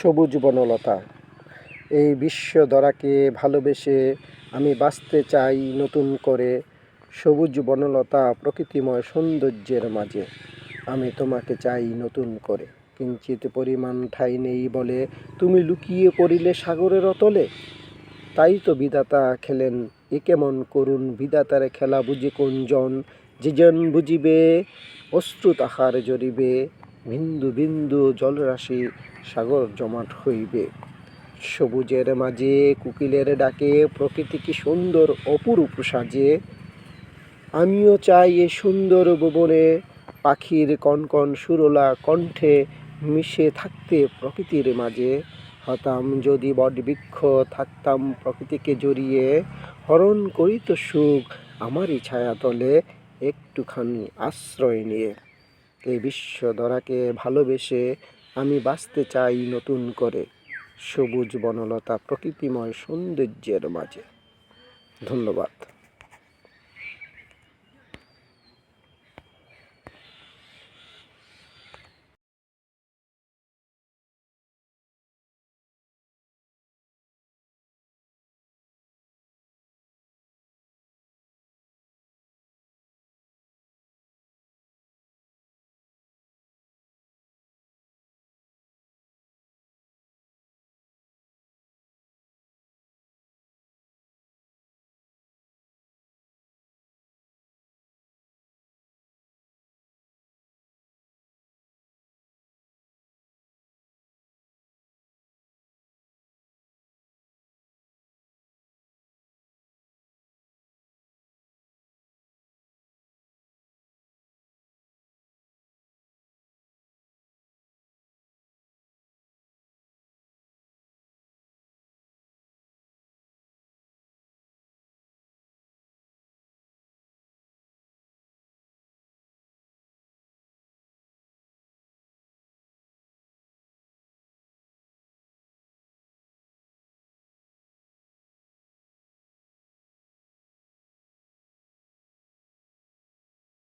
সবুজ বনলতা। এই বিশ্বধরাকে ভালোবেসে আমি বাঁচতে চাই নতুন করে। সবুজ বনলতা প্রকৃতিময় সৌন্দর্যের মাঝে আমি তোমাকে চাই নতুন করে। কিঞ্চিত পরিমাণ ঠাঁই নেই বলে তুমি লুকিয়ে পড়িলে সাগরের অতলে। তাই তো বিধাতা খেলেন এ কেমন করুণ, বিধাতার খেলা বুঝে কোনজন? যে জন বুঝিবে অশ্রু তাহার জরিবে, বিন্দু বিন্দু জলরাশি সাগর জমাট হইবে। সবুজের মাঝে কোকিলের ডাকে প্রকৃতি কি সুন্দর অপরূপ সাজে। আমিও চাই এ সুন্দর ভুবনে পাখির কনকন সুরলা কণ্ঠে মিশে থাকতে প্রকৃতির মাঝে। হতাম যদি বটবৃক্ষ, থাকতাম প্রকৃতিকে জড়িয়ে, হরণ করিত সুখ আমারই ছায়াতলে একটুখানি আশ্রয় নিয়ে। এই বিশ্বধরাকে ভালোবেসে আমি বাঁচতে চাই নতুন করে। সবুজ বনলতা প্রকৃতিময় সৌন্দর্যের মাঝে। ধন্যবাদ।